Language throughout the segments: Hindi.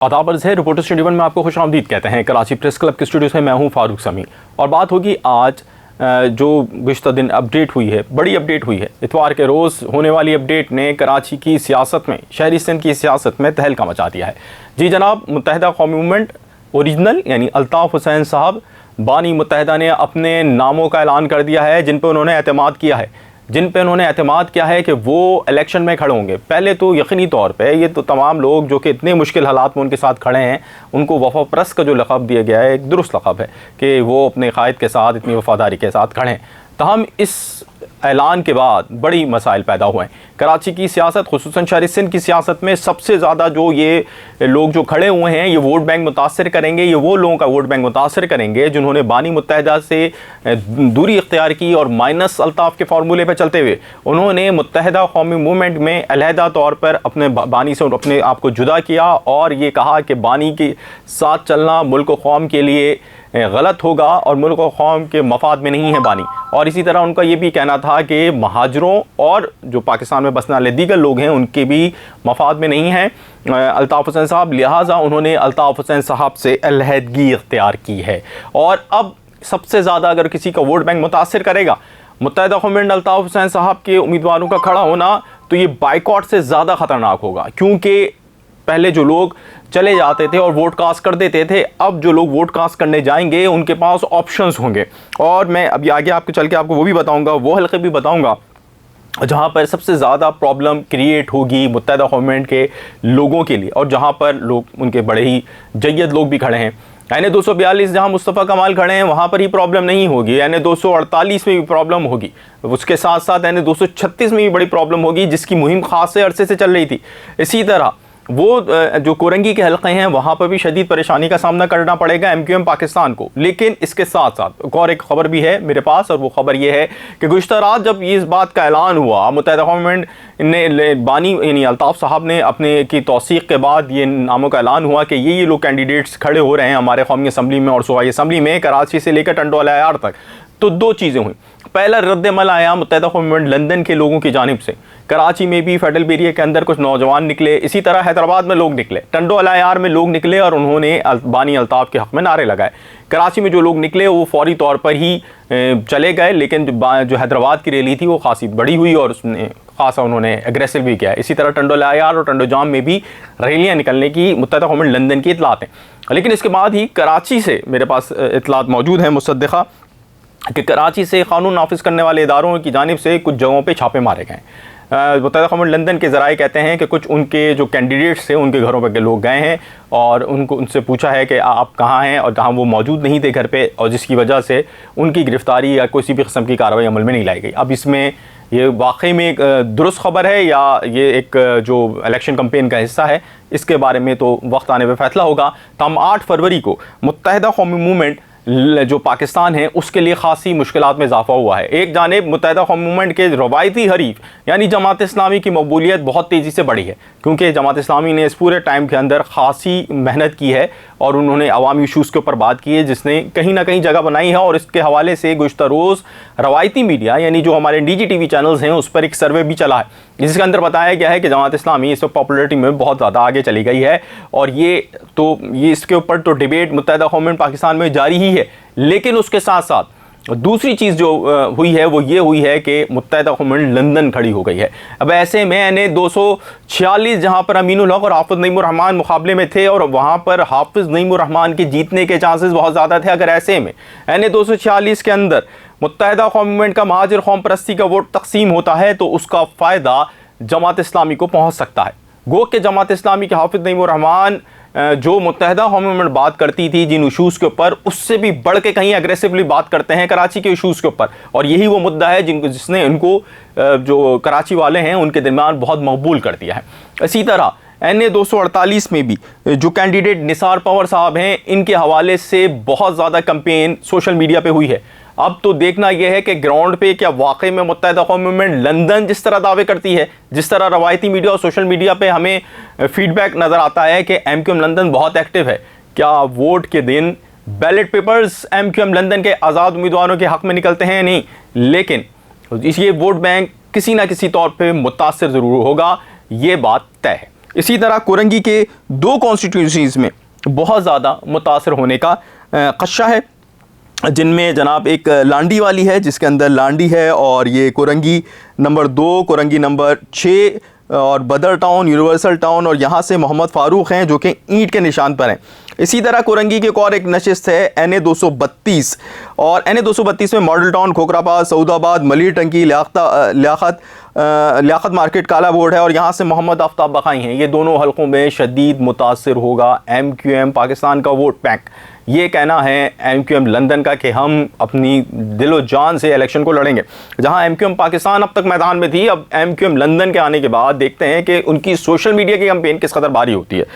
आदाब अर्ज़ है। रिपोर्टर्स 21 में आपको खुशामदीद कहते हैं। कराची प्रेस क्लब के स्टूडियो से मैं हूं फारूक समी और बात होगी आज जो गुज़िश्ता दिन अपडेट हुई है, बड़ी अपडेट हुई है। इतवार के रोज़ होने वाली अपडेट ने कराची की सियासत में, शहरी सिंध की सियासत में तहलका मचा दिया है। जी जनाब, मुत्तहिदा कौमी मूवमेंट ओरिजिनल यानी अल्ताफ़ हुसैन साहब बानी मुत्तहिदा ने अपने नामों का ऐलान कर दिया है जिन पर उन्होंने एतमाद किया है, कि वो इलेक्शन में खड़े होंगे। पहले तो यकीनी तौर पे ये तो तमाम लोग जो कि इतने मुश्किल हालात में उनके साथ खड़े हैं, उनको वफा परस्त का जो लक़ब दिया गया है एक दुरुस्त लक़ब है कि वो अपने क़ायद के साथ इतनी वफ़ादारी के साथ खड़े हैं। तहम इस ऐलान के बाद बड़ी मसाइल पैदा हुए हैं। कराची की सियासत, खुसूसन शहरी सिंध की सियासत में सबसे ज़्यादा जो ये लोग जो खड़े हुए हैं, ये वोट बैंक मुतासर करेंगे, ये वो लोगों का वोट बैंक मुतासर करेंगे जिन्होंने बानी मुत्तहिदा से दूरी इख्तियार की और माइनस अल्ताफ़ के फार्मूले पर चलते हुए उन्होंने मुत्तहिदा कौमी मूवमेंट में अलहदा तौर पर अपने बानी से अपने आप को जुदा किया और ये कहा कि बानी के साथ चलना मुल्क व कौम के लिए गलत होगा और मुल्क व कौम के मफाद में नहीं है बानी। और इसी तरह उनका ये भी कहना था कि महाजरों और जो पाकिस्तान में बसने वाले दीगर लोग हैं उनके भी मफाद में नहीं है अल्ताफ़ हुसैन साहब, लिहाजा उन्होंने अल्ताफ़ हुसैन साहब से अलहदगी इख्तियार की है। और अब सबसे ज़्यादा अगर किसी का वोट बैंक मुतासर करेगा मुत्तहिदा कौमी अल्ताफ़ हुसैन साहब के उम्मीदवारों का खड़ा होना, तो ये बाइकॉट से ज़्यादा ख़तरनाक होगा। क्योंकि पहले जो लोग चले जाते थे और वोट कास्ट कर देते थे, अब जो लोग वोट कास्ट करने जाएंगे उनके पास ऑप्शंस होंगे। और मैं अभी आगे आपको चल के आपको वो भी बताऊंगा, वो हल्के भी बताऊंगा जहाँ पर सबसे ज़्यादा प्रॉब्लम क्रिएट होगी मुत्तहिदा गवर्नमेंट के लोगों के लिए और जहाँ पर लोग उनके बड़े ही जय्यद लोग भी खड़े हैं। यानी 242 जहाँ मुस्तफ़ा कमाल खड़े हैं वहाँ पर ही प्रॉब्लम नहीं होगी, यानी 248 में भी प्रॉब्लम होगी। उसके साथ साथ यानी 236 में भी बड़ी प्रॉब्लम होगी जिसकी मुहिम खासे अरसे से चल रही थी। इसी तरह वो जो कोरंगी के हल्के हैं वहाँ पर भी शदीद परेशानी का सामना करना पड़ेगा MQM पाकिस्तान को। लेकिन इसके साथ साथ और एक ख़बर भी है मेरे पास, और वो ख़बर ये है कि गुज़िश्ता रात जब इस बात का ऐलान हुआ, मुत्तहिदा गवर्नमेंट ने बानी यानी अल्ताफ़ साहब ने अपने की तौसीक़ के बाद ये नामों का ऐलान हुआ कि ये लोग कैंडिडेट्स खड़े हो रहे हैं हमारे कौमी असम्बली में और सूबाई असम्बली में, कराची से लेकर टंडोला यार तक। तो दो चीज़ें हुई। पहला रद्द-ए-अमल आया मुत्तहिदा गवर्नमेंट लंदन के लोगों की जानिब से। कराची में भी फेडरल एरिया के अंदर कुछ नौजवान निकले, इसी तरह हैदराबाद में लोग निकले, टंडोला यार में लोग निकले और उन्होंने बानी अल्ताफ़ के हक़ में नारे लगाए। कराची में जो लोग निकले वो फौरी तौर पर ही चले गए, लेकिन जो हैदराबाद की रैली थी वो खासी बड़ी हुई और उसने खासा उन्होंने एग्रेसिव भी किया। इसी तरह टंडोला यार और टंडोजाम में भी रैलियाँ निकलने की मुत्तहिदा गवर्नमेंट लंदन की इतलात हैं। लेकिन इसके बाद ही कराची से मेरे पास इतलात मौजूद है मुसद्दिक़ा कि कराची से कानून नाफिज करने वाले इदारों की जानिब से कुछ जगहों पे छापे मारे गए। मुत्तहिदा गवर्नमेंट लंदन के ज़राए कहते हैं कि कुछ उनके जो कैंडिडेट्स थे उनके घरों पर के लोग गए हैं और उनसे पूछा है कि आप कहाँ हैं, और कहाँ वो मौजूद नहीं थे घर पे, और जिसकी वजह से उनकी गिरफ़्तारी या किसी भी किस्म की कार्रवाई अमल में नहीं लाई गई। अब इसमें ये वाकई में एक दुरुस्त खबर है या ये एक जो इलेक्शन कैंपेन का हिस्सा है, इसके बारे में तो वक्त आने पर फैसला होगा। तमाम 8 फरवरी को मुत्तहिदा कौमी मूवमेंट जो पाकिस्तान है उसके लिए खासी मुश्किलात में इजाफा हुआ है। एक जानिब मुत्तहिदा कौमी मूवमेंट के रवायती हरीफ यानी जमात इस्लामी की मकबूलियत बहुत तेज़ी से बढ़ी है, क्योंकि जमात इस्लामी ने इस पूरे टाइम के अंदर खासी मेहनत की है और उन्होंने अवामी इशूज़ के ऊपर बात की है जिसने कहीं ना कहीं जगह बनाई है। और इसके हवाले से गुज़िश्ता रोज़ रवायती मीडिया यानी जो हमारे DGTV चैनल्स हैं उस पर एक सर्वे भी चला है जिसके अंदर बताया गया है कि जमात इस्लामी इस वक्त पॉपुलरिटी में बहुत ज़्यादा आगे चली गई है। और ये इसके ऊपर तो डिबेट मुत्तहिदा गवर्नमेंट पाकिस्तान में जारी ही है। लेकिन उसके साथ साथ दूसरी चीज़ जो हुई है वो ये हुई है कि मुत्तहिदा गवर्नमेंट लंदन खड़ी हो गई है। अब ऐसे में यानी 246 जहाँ पर अमीनुल हक और हाफिज़ नईमुर रहमान मुकाबले में थे और वहाँ पर हाफिज़ नईमुर रहमान के जीतने के चांसेस बहुत ज़्यादा थे। अगर ऐसे में यानी 246 के अंदर मुत्तहिदा गवर्नमेंट का महाजिर कौम परस्ती का वोट तकसीम होता है तो उसका फ़ायदा जमात इस्लामी को पहुँच सकता है। गो के जमात इस्लामी के हाफिज़ नईमुर रहमान जो मुत्तहिदा कौमी मूवमेंट बात करती थी जिन इशूज़ के ऊपर, उससे भी बढ़ के कहीं एग्रेसिवली बात करते हैं कराची के इशूज़ के ऊपर। और यही वो मुद्दा है जिसने इनको जो कराची वाले हैं उनके दरमियान बहुत मकबूल कर दिया है। इसी तरह NA 248 में भी जो कैंडिडेट निसार पवर साहब हैं इनके हवाले से बहुत ज़्यादा कैंपेन सोशल मीडिया पे हुई है। अब तो देखना यह है कि ग्राउंड पे क्या वाकई में मुत्तहिदा कौमी मूवमेंट लंदन जिस तरह दावे करती है, जिस तरह रवायती मीडिया और सोशल मीडिया पे हमें फीडबैक नज़र आता है कि MQM लंदन बहुत एक्टिव है, क्या वोट के दिन बैलेट पेपर्स MQM लंदन के आज़ाद उम्मीदवारों के हक़ में निकलते हैं? नहीं, लेकिन ये वोट बैंक किसी ना किसी तौर पर मुतासर ज़रूर होगा, ये बात तय है। इसी तरह कोरंगी के 2 कॉन्स्टिट्यूंसीज़ में बहुत ज़्यादा मुतासर होने का खदशा है, जिनमें जनाब एक लांडी वाली है, जिसके अंदर लांडी है, और ये कोरंगी नंबर 2, कोरंगी नंबर 6 और बदर टाउन, यूनिवर्सल टाउन, और यहाँ से मोहम्मद फ़ारूक हैं जो कि ईंट के निशान पर हैं। इसी तरह कोरंगी की एक नशिस्त है NA 232, और NA 232 में मॉडल टाउन, खोखराबाद, सऊदाबाद, मलिर टंकी, लियाकत मार्केट, काला बोर्ड है, और यहाँ से मोहम्मद आफ्ताब बखाई हैं। ये दोनों हलकों में शदीद मुतासर होगा MQM पाकिस्तान का वोट बैंक। ये कहना है MQM लंदन का कि हम अपनी दिलो जान से इलेक्शन को लड़ेंगे। जहां MQM पाकिस्तान अब तक मैदान में थी, अब MQM लंदन के आने के बाद देखते हैं कि उनकी सोशल मीडिया की कैंपेन किस कदर भारी होती है।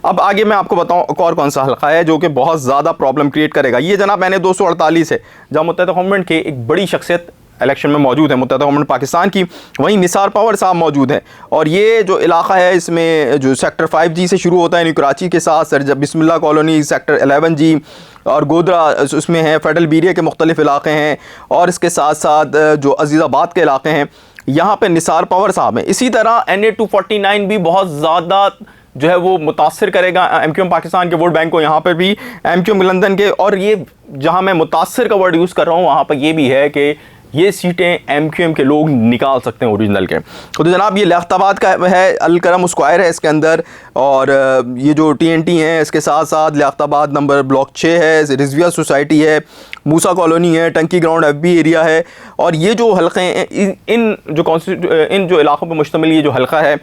अब आगे मैं आपको बताऊं और कौन सा हल्का है जो कि बहुत ज़्यादा प्रॉब्लम क्रिएट करेगा। ये जनाब NA 248 है, जहाँ मुत्तहिदा गवर्नमेंट के एक बड़ी शख्सियत इलेक्शन में मौजूद है, मुत्तहिदा गवर्नमेंट पाकिस्तान की। वहीं निसार पवर साहब मौजूद हैं, और ये जो इलाका है इसमें जो सेक्टर 5G से शुरू होता है, कराची के साथ सर बिस्मिल्लाह कॉलोनी, सेक्टर 11G और गोदरा उसमें है, फेडरल बीरिया के मुख्तलिफ इलाके हैं, और इसके साथ साथ जो अजीज़ाबाद के इलाके हैं, यहाँ पे निसार पवर साहब हैं। इसी तरह NA 249 भी बहुत ज़्यादा जो है वो मुतासर करेगा MQM पाकिस्तान के वोट बैंक को, यहाँ पर भी MQM लंदन के। और ये जहाँ मैं मुतासर का वर्ड यूज़ कर रहा हूँ, वहाँ पर ये भी है कि ये सीटें MQM के लोग निकाल सकते हैं ओरिजिनल के। तो जनाब ये लियाकताबाद का है, अलकरम स्क्वायर है इसके अंदर, और ये जो TNT हैं इसके साथ साथ लियाकताबाद नंबर ब्लॉक 6 है, रिजविया सोसाइटी है, मूसा कॉलोनी है, टंकी ग्राउंड FB एरिया है। और ये जो हल्के हैं इन जो इलाक़ों पर मुश्तमिल ये जो हल्का है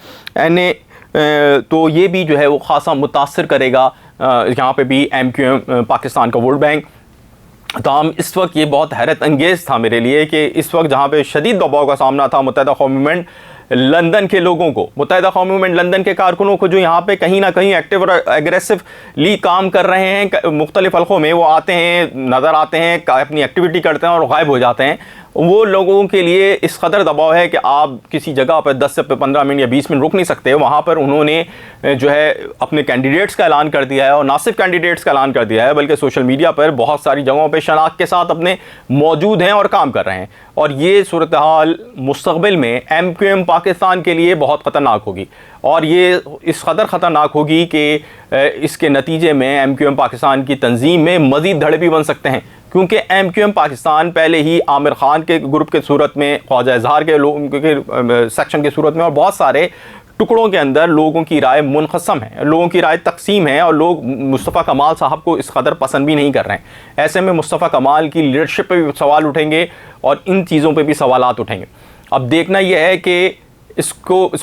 NA, तो ये भी जो है वो ख़ासा मुतासर करेगा यहाँ पे भी MQM पाकिस्तान का वोट बैंक। तो हम इस वक्त ये बहुत हैरत अंगेज़ था मेरे लिए कि इस वक्त जहाँ पे शदीद दबाव का सामना था मुत्तहिदा कौमी मूवमेंट लंदन के लोगों को, मुत्तहिदा कौमी मूवमेंट लंदन के कारकुनों को, जो यहाँ पे कहीं ना कहीं एक्टिव और एग्रेसिवली काम कर रहे हैं मुख्तलिफ हल्कों में, वो आते हैं, नज़र आते हैं, अपनी एक्टिविटी करते हैं और गायब हो जाते हैं। वो लोगों के लिए इस कदर दबाव है कि आप किसी जगह पर 10 से 15 मिनट या 20 मिनट रुक नहीं सकते। वहाँ पर उन्होंने जो है अपने कैंडिडेट्स का ऐलान कर दिया है, और ना सिर्फ कैंडिडेट्स का ऐलान कर दिया है बल्कि सोशल मीडिया पर बहुत सारी जगहों पर शनाख्त के साथ अपने मौजूद हैं और काम कर रहे हैं। और ये सूरत हाल मुस्तक़बिल में MQM पाकिस्तान के लिए बहुत ख़तरनाक होगी, और ये इस कदर ख़तरनाक होगी कि इसके नतीजे में MQM पाकिस्तान की तंजीम में मज़ीद धड़े भी बन सकते हैं, क्योंकि MQM पाकिस्तान पहले ही आमिर खान के ग्रुप के सूरत में, ख्वाजा इजहार के सेक्शन के सूरत में, और बहुत सारे टुकड़ों के अंदर लोगों की राय मुनक़सम है, लोगों की राय तकसीम है, और लोग मुस्तफ़ा कमाल साहब को इस कदर पसंद भी नहीं कर रहे हैं। ऐसे में मुस्तफ़ा कमाल की लीडरशिप पे भी सवाल उठेंगे और इन चीज़ों पे भी सवालात उठेंगे। अब देखना यह है कि इस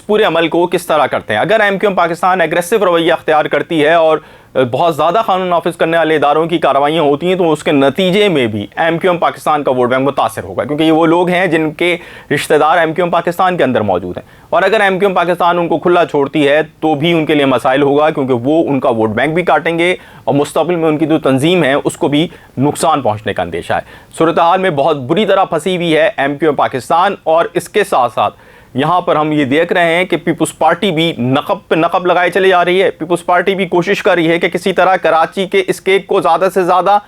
पूरे अमल को किस तरह करते हैं। अगर MQM पाकिस्तान एग्रेसिव रवैया अख्तियार करती है और बहुत ज़्यादा कानून नाफिज करने वाले इदारों की कार्रवाइयाँ होती हैं, तो उसके नतीजे में भी MQM पाकिस्तान का वोट बैंक मुतासर होगा, क्योंकि ये वो लोग हैं जिनके रिश्तेदार MQM पाकिस्तान के अंदर मौजूद हैं। और अगर MQM पाकिस्तान उनको खुला छोड़ती है तो भी उनके लिए मसाइल होगा, क्योंकि वो उनका वोट बैंक भी काटेंगे और मुस्तक़बिल में उनकी जो तंजीम है उसको भी नुकसान पहुँचने का अंदेशा है। सूरत हाल में बहुत बुरी तरह फंसी हुई है MQM पाकिस्तान, और इसके साथ साथ यहाँ पर हम ये देख रहे हैं कि पीपुल्स पार्टी भी नकब पे नकब लगाए चले जा रही है। पीपुल्स पार्टी भी कोशिश कर रही है कि किसी तरह कराची के इस केक को ज़्यादा से ज़्यादा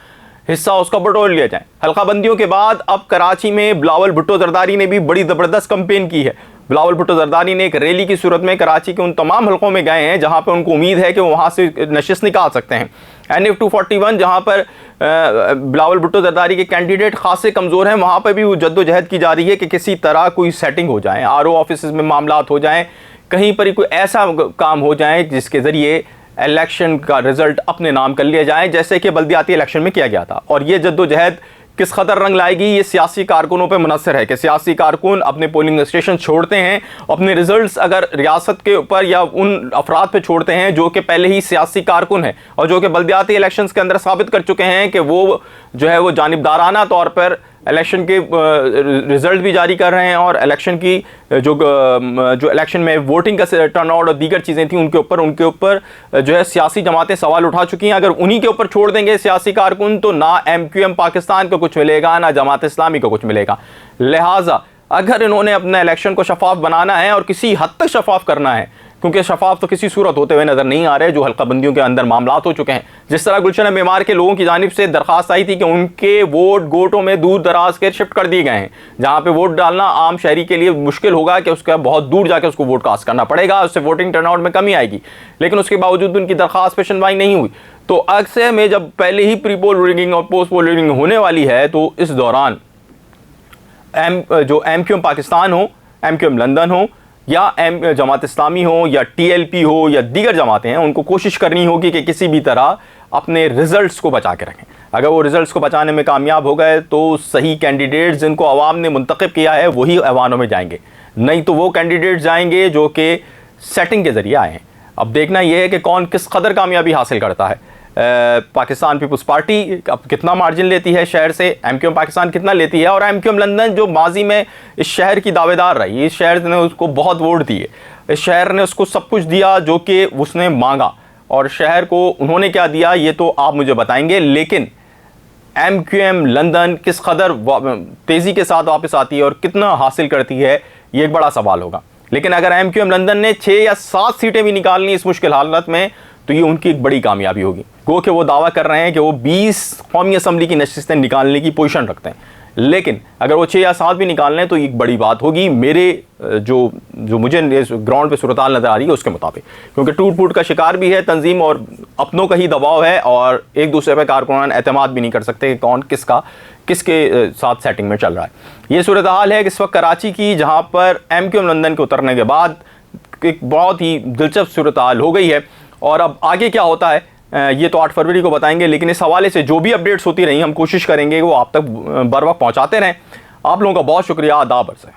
हिस्सा उसका बटोर लिया जाए। हल्का बंदियों के बाद अब कराची में बिलावल भुट्टो जरदारी ने भी बड़ी ज़बरदस्त कैंपेन की है। बिलावल भुट्टो जरदारी ने एक रैली की सूरत में कराची के उन तमाम हल्कों में गए हैं जहाँ पर उनको उम्मीद है कि वो वहाँ से नशिस्त निकाल सकते हैं। NA 241 जहाँ पर बिलावल भुट्टो जरदारी के कैंडिडेट खासे कमज़ोर हैं, वहाँ पर भी वो जद्दोजहद की जा रही है कि किसी तरह कोई सेटिंग हो जाए, RO ऑफिस में मामलात हो जाएँ, कहीं पर ही कोई ऐसा काम हो जाए जिसके ज़रिए इलेक्शन का रिज़ल्ट अपने नाम कर लिया जाए, जैसे कि बल्दियाती इलेक्शन में किया गया था। और ये जद्दोजहद किस कदर रंग लाएगी, ये सियासी कारकुनों पे मुनहसर है कि सियासी कारकुन अपने पोलिंग स्टेशन छोड़ते हैं, अपने रिजल्ट्स अगर रियासत के ऊपर या उन अफराद पे छोड़ते हैं जो कि पहले ही सियासी कारकुन हैं और जो कि बल्दियाती इलेक्शंस के अंदर साबित कर चुके हैं कि वो जो है वो जानिबदाराना तौर पर इलेक्शन के रिज़ल्ट भी जारी कर रहे हैं, और इलेक्शन की जो इलेक्शन में वोटिंग का टर्नआउट और दीगर चीज़ें थी उनके ऊपर जो है सियासी जमातें सवाल उठा चुकी हैं। अगर उन्हीं के ऊपर छोड़ देंगे सियासी कारकुन तो ना MQM पाकिस्तान को कुछ मिलेगा, ना जमात इस्लामी को कुछ मिलेगा। लिहाजा अगर इन्होंने अपना इलेक्शन को शफाफ बनाना है और किसी हद तक शफाफ करना है, क्योंकि शफाफ तो किसी सूरत होते हुए नजर नहीं आ रहे, जो हल्का बंदियों के अंदर मामलात हो चुके हैं। जिस तरह गुलशन मेमार के लोगों की जानिब से दरखास्त आई थी कि उनके वोट गोटों में दूर दराज के शिफ्ट कर दिए गए हैं, जहां पे वोट डालना आम शहरी के लिए मुश्किल होगा, कि उसका बहुत दूर जाकर उसको वोट कास्ट करना पड़ेगा, उससे वोटिंग टर्नआउट में कमी आएगी। लेकिन उसके बावजूद उनकी दरखास्त पे सुनवाई नहीं हुई। तो अक्सर में जब पहले ही प्री पोल रिगिंग और पोस्ट पोल रिगिंग होने वाली है, तो इस दौरान जो MQM पाकिस्तान हो, MQM लंदन हो, या जमात इस्लामी हो, या TLP हो, या दीगर जमातें हैं, उनको कोशिश करनी होगी कि किसी भी तरह अपने रिजल्ट्स को बचा के रखें। अगर वो रिजल्ट्स को बचाने में कामयाब हो गए तो सही कैंडिडेट्स जिनको अवाम ने मुंतखब किया है वही ऐवानों में जाएंगे, नहीं तो वो कैंडिडेट्स जाएंगे जो कि सेटिंग के ज़रिए आए हैं। अब देखना यह है कि कौन किस कदर कामयाबी हासिल करता है। पाकिस्तान पीपल्स पार्टी अब कितना मार्जिन लेती है शहर से, MQM पाकिस्तान कितना लेती है, और MQM लंदन जो माजी में इस शहर की दावेदार रही, इस शहर ने उसको बहुत वोट दिए, इस शहर ने उसको सब कुछ दिया जो कि उसने मांगा, और शहर को उन्होंने क्या दिया ये तो आप मुझे बताएंगे। लेकिन MQM लंदन किस कदर तेज़ी के साथ वापस आती है और कितना हासिल करती है, ये एक बड़ा सवाल होगा। लेकिन अगर MQM लंदन ने 6 या 7 सीटें भी निकालनी इस मुश्किल हालत में, तो ये उनकी एक बड़ी कामयाबी होगी। गो कि वो दावा कर रहे हैं कि वो 20 कौमी असम्बली की नशिस्तें निकालने की पोजीशन रखते हैं, लेकिन अगर वो 6 या 7 भी निकाल लें तो एक बड़ी बात होगी मेरे जो मुझे ग्राउंड पे सूरत हाल नज़र आ रही है उसके मुताबिक, क्योंकि टूट फूट का शिकार भी है तंजीम और अपनों का ही दबाव है, और एक दूसरे पर कारकुनान एतमाद भी नहीं कर सकते कि कौन किसके साथ सेटिंग में चल रहा है। ये सूरत हाल है इस वक्त कराची की, जहाँ पर MQM लंदन के उतरने के बाद एक बहुत ही दिलचस्प सूरत हाल हो गई है। और अब आगे क्या होता है ये तो 8 फरवरी को बताएंगे, लेकिन इस हवाले से जो भी अपडेट्स होती रही हम कोशिश करेंगे वो आप तक बर वक्त पहुँचाते रहें। आप लोगों का बहुत शुक्रिया, आदाब अर्ज़ है।